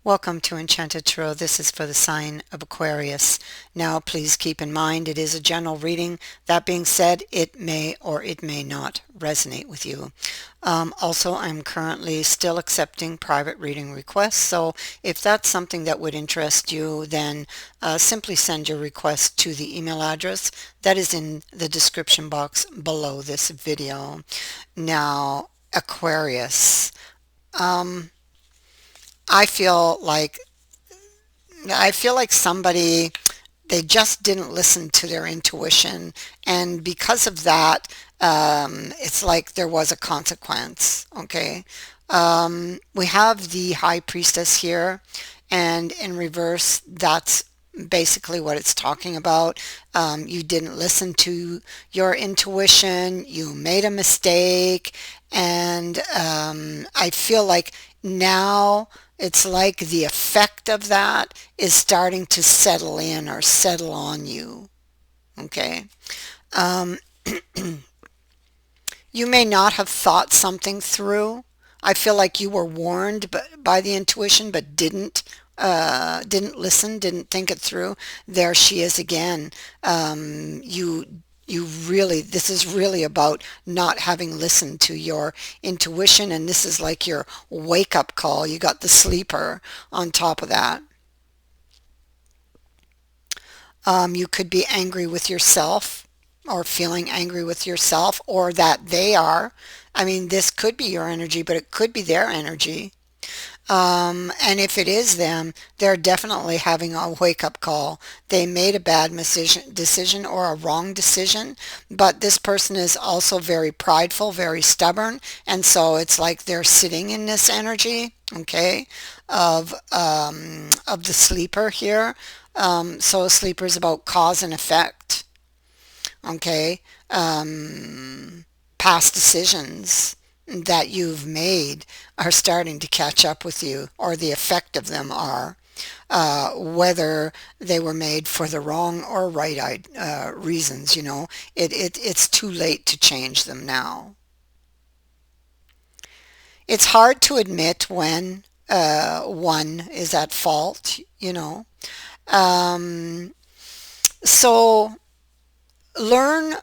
Welcome to Enchanted Tarot. This is for the sign of Aquarius. Now, please keep in mind it is a general reading. That being said, it may or it may not resonate with you. Also, I'm currently still accepting private reading requests, so if that's something that would interest you, then simply send your request to the email address that is in the description box below this video. Now, Aquarius. Um, I feel like somebody, they just didn't listen to their intuition, and because of that, it's like there was a consequence. Okay, we have the High Priestess here, and in reverse, that's basically what it's talking about. You didn't listen to your intuition, you made a mistake, and I feel like now it's like the effect of that is starting to settle in or settle on you. Okay. Um, you may not have thought something through. I feel like you were warned by the intuition, but didn't listen, didn't think it through. There she is again. You really, this is really about not having listened to your intuition, and this is like your wake up call. You got the sleeper on top of that. You could be angry with yourself or feeling angry with yourself, or that they are. I mean, this could be your energy, but it could be their energy. And if it is them, they're definitely having a wake-up call. They made a bad decision or a wrong decision, but this person is also very prideful, very stubborn, and so it's like they're sitting in this energy, okay, of the sleeper here. So a sleeper is about cause and effect, okay. Past decisions that you've made are starting to catch up with you, or the effect of them are, whether they were made for the wrong or right reasons. It's too late to change them now. It's hard to admit when one is at fault. Um, so learn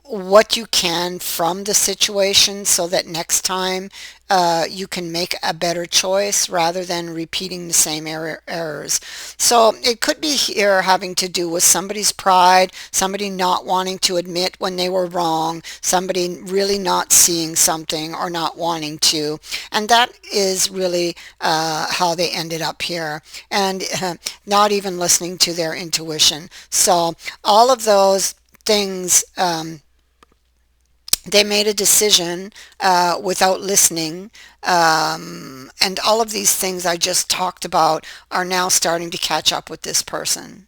what you can from the situation so that next time you can make a better choice rather than repeating the same errors. So it could be here having to do with somebody's pride, somebody not wanting to admit when they were wrong, somebody really not seeing something or not wanting to, and that is really how they ended up here, and not even listening to their intuition. So all of those things, they made a decision without listening, and all of these things I just talked about are now starting to catch up with this person.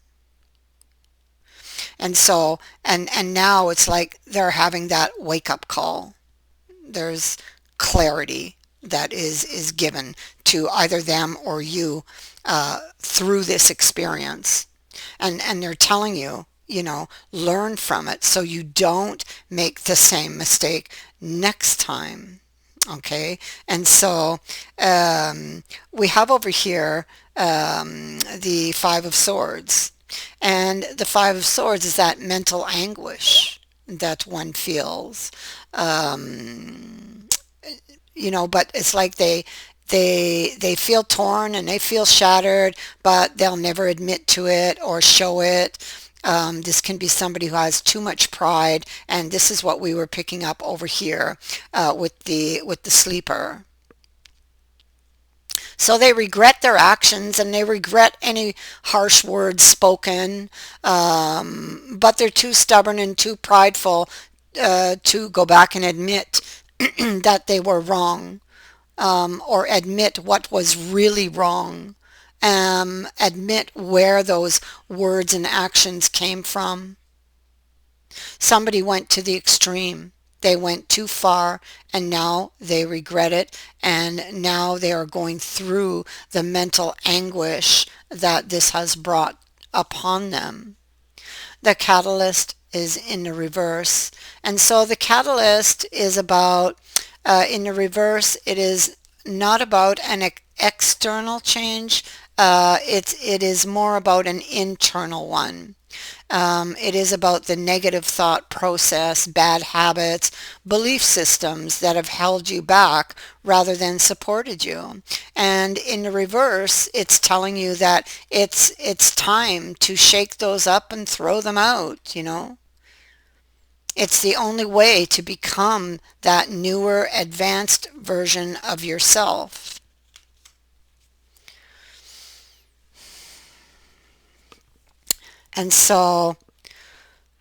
And so, and now it's like they're having that wake up call. There's clarity that is given to either them or you through this experience, and they're telling you, learn from it so you don't make the same mistake next time. Okay, and so we have over here the Five of Swords, and the Five of Swords is that mental anguish that one feels. Um, but it's like they feel torn and they feel shattered, but they'll never admit to it or show it. This can be somebody who has too much pride, and this is what we were picking up over here with the sleeper. So they regret their actions and they regret any harsh words spoken, but they're too stubborn and too prideful to go back and admit that they were wrong, or admit what was really wrong, admit where those words and actions came from. Somebody went to the extreme. They went too far, and now they regret it, and now they are going through the mental anguish that this has brought upon them. The catalyst is in the reverse, and so the catalyst is about, in the reverse, it is not about an external change. It is more about an internal one. It is about the negative thought process, bad habits, belief systems that have held you back rather than supported you. And in the reverse, it's telling you that it's time to shake those up and throw them out, you know? It's the only way to become that newer, advanced version of yourself. And so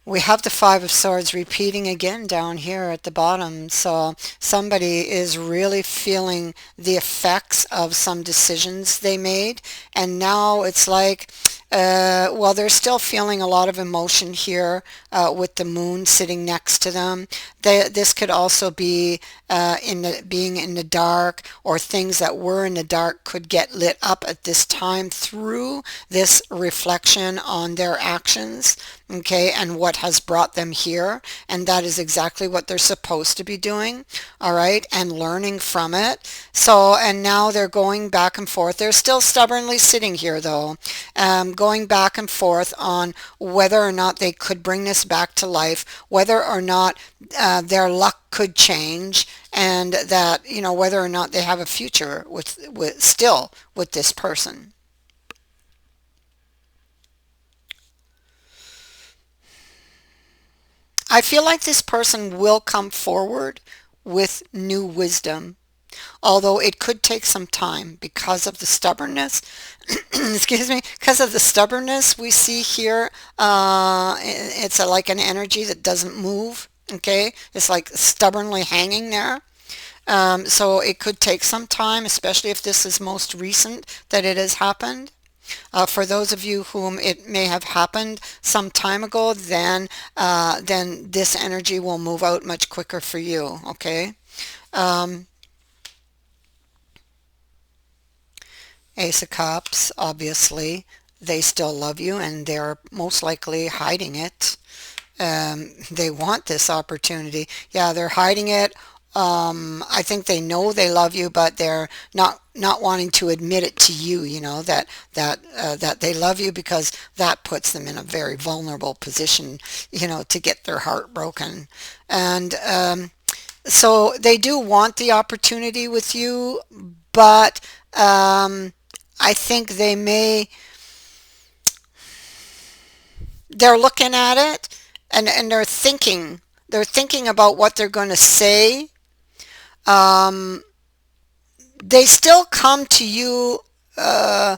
we have the Five of Swords repeating again down here at the bottom. So somebody is really feeling the effects of some decisions they made. And now it's like, well, they're still feeling a lot of emotion here with the moon sitting next to them. This could also be being in the dark, or things that were in the dark could get lit up at this time through this reflection on their actions, okay, and what has brought them here. And that is exactly what they're supposed to be doing, all right, and learning from it. So, and now they're going back and forth. They're still stubbornly sitting here though, going back and forth on whether or not they could bring this back to life, whether or not their luck could change, and that, you know, whether or not they have a future with this person. I feel like this person will come forward with new wisdom, although it could take some time because of the stubbornness. Excuse me, because of the stubbornness we see here. It's like an energy that doesn't move. Okay, it's like stubbornly hanging there. So it could take some time, especially if this is most recent that it has happened. For those of you whom it may have happened some time ago, then this energy will move out much quicker for you. Okay. Um, Ace of Cups, obviously, they still love you and they're most likely hiding it. They want this opportunity. Yeah, they're hiding it. I think they know they love you, but they're not wanting to admit it to you. You know that they love you, because that puts them in a very vulnerable position. You know, to get their heart broken, and so they do want the opportunity with you, but I think they're looking at it, and they're thinking about what they're going to say. um, they still come to you, uh,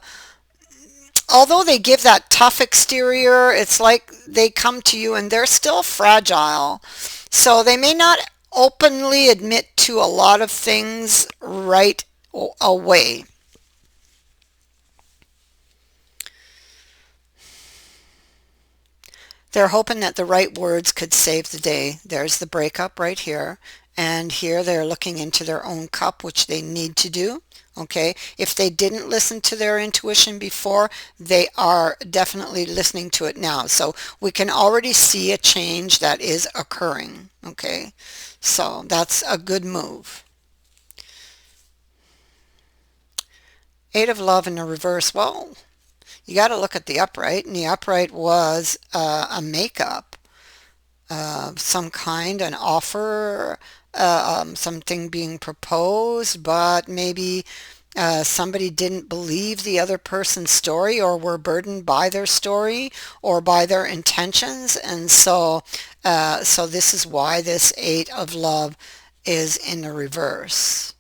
although they give that tough exterior. It's like they come to you and they're still fragile, so they may not openly admit to a lot of things right away. They're hoping that the right words could save the day. There's the breakup right here. And here they're looking into their own cup, which they need to do. Okay. If they didn't listen to their intuition before, they are definitely listening to it now. So we can already see a change that is occurring. Okay. So that's a good move. Eight of Love in the reverse. Well, you got to look at the upright, and the upright was a makeup of some kind, an offer, something being proposed, but maybe somebody didn't believe the other person's story, or were burdened by their story or by their intentions. And so this is why this Eight of Love is in the reverse.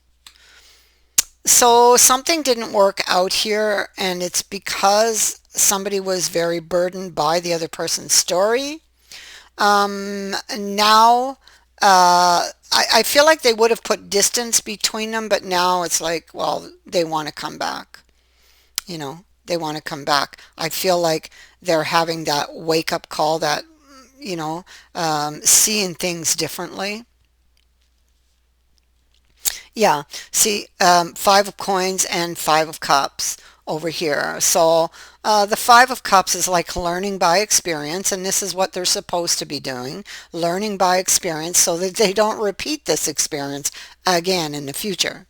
So something didn't work out here, and it's because somebody was very burdened by the other person's story. Now, I feel like they would have put distance between them, but now it's like, well, they want to come back. You know, they want to come back. I feel like they're having that wake up call, that, you know, seeing things differently. Yeah, see, Five of Coins and Five of Cups over here. So the Five of Cups is like learning by experience, and this is what they're supposed to be doing, learning by experience so that they don't repeat this experience again in the future.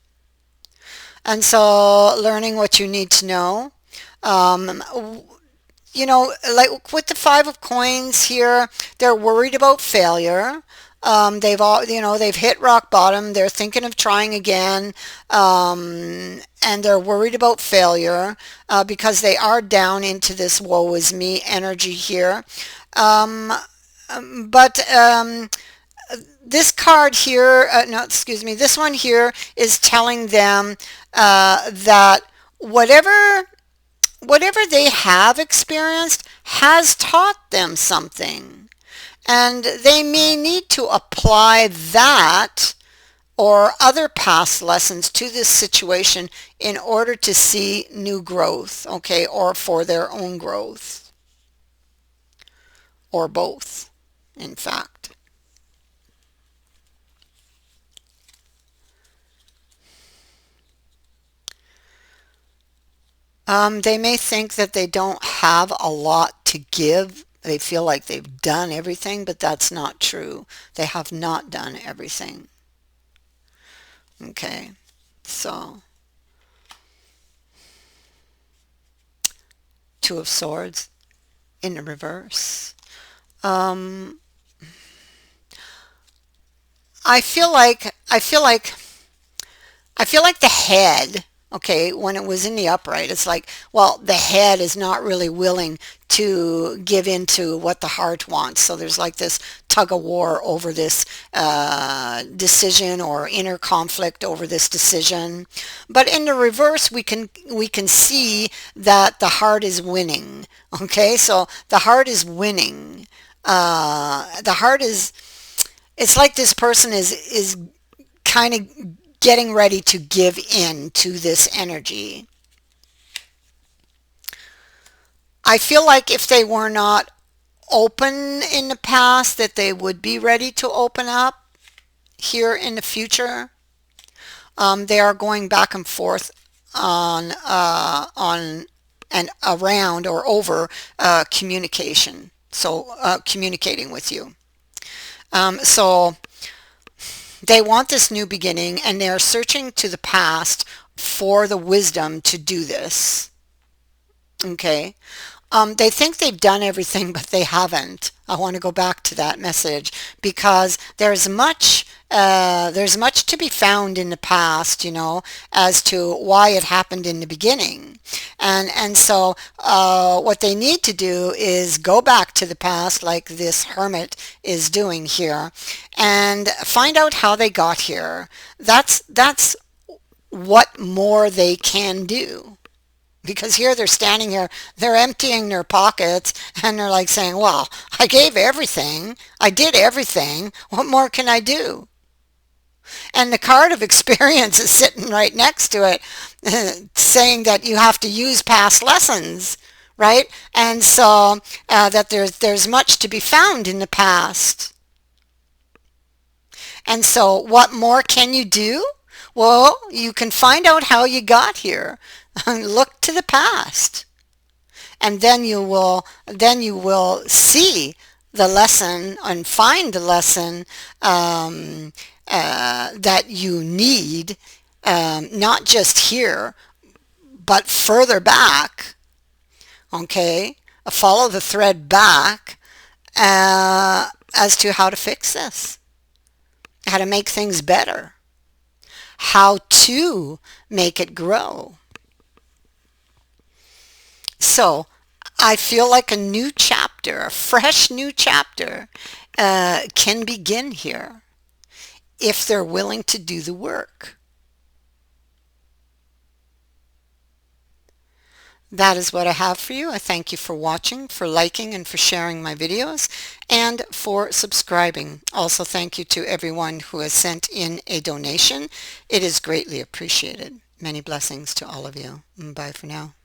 And so learning what you need to know. Um, you know, like with the Five of Coins here, they're worried about failure. They've all, you know, they've hit rock bottom. They're thinking of trying again, and they're worried about failure because they are down into this woe is me energy here. Um, but this card here, no, excuse me, this one here is telling them that whatever whatever they have experienced has taught them something. And they may need to apply that or other past lessons to this situation in order to see new growth, okay, or for their own growth, or both, in fact. They may think that they don't have a lot to give. They feel like they've done everything, but that's not true. They have not done everything. Okay, so Two of Swords in the reverse. Um, I feel like I feel like I feel like the head, okay, when it was in the upright, it's like, well, the head is not really willing to give in to what the heart wants. So there's like this tug of war over this decision or inner conflict over this decision. But in the reverse, we can see that the heart is winning. Okay, so the heart is winning. The heart is. It's like this person is kind of getting ready to give in to this energy. I feel like if they were not open in the past, that they would be ready to open up here in the future. They are going back and forth on and around or over communication. So communicating with you. So they want this new beginning and they're searching to the past for the wisdom to do this. Okay. They think they've done everything, but they haven't. I want to go back to that message because there's much to be found in the past, you know, as to why it happened in the beginning. And so what they need to do is go back to the past like this hermit is doing here and find out how they got here. That's what more they can do. Because here they're standing here, they're emptying their pockets, and they're like saying, well, I gave everything. I did everything. What more can I do? And the card of experience is sitting right next to it, saying that you have to use past lessons, right? And so that there's much to be found in the past. And so what more can you do? Well, you can find out how you got here. Look to the past. And then you will see the lesson and find the lesson that you need, not just here, but further back. Okay, follow the thread back as to how to fix this, how to make things better, how to make it grow. So I feel like a new chapter, a fresh new chapter can begin here if they're willing to do the work. That is what I have for you. I thank you for watching, for liking, and for sharing my videos, and for subscribing. Also, thank you to everyone who has sent in a donation. It is greatly appreciated. Many blessings to all of you. Bye for now.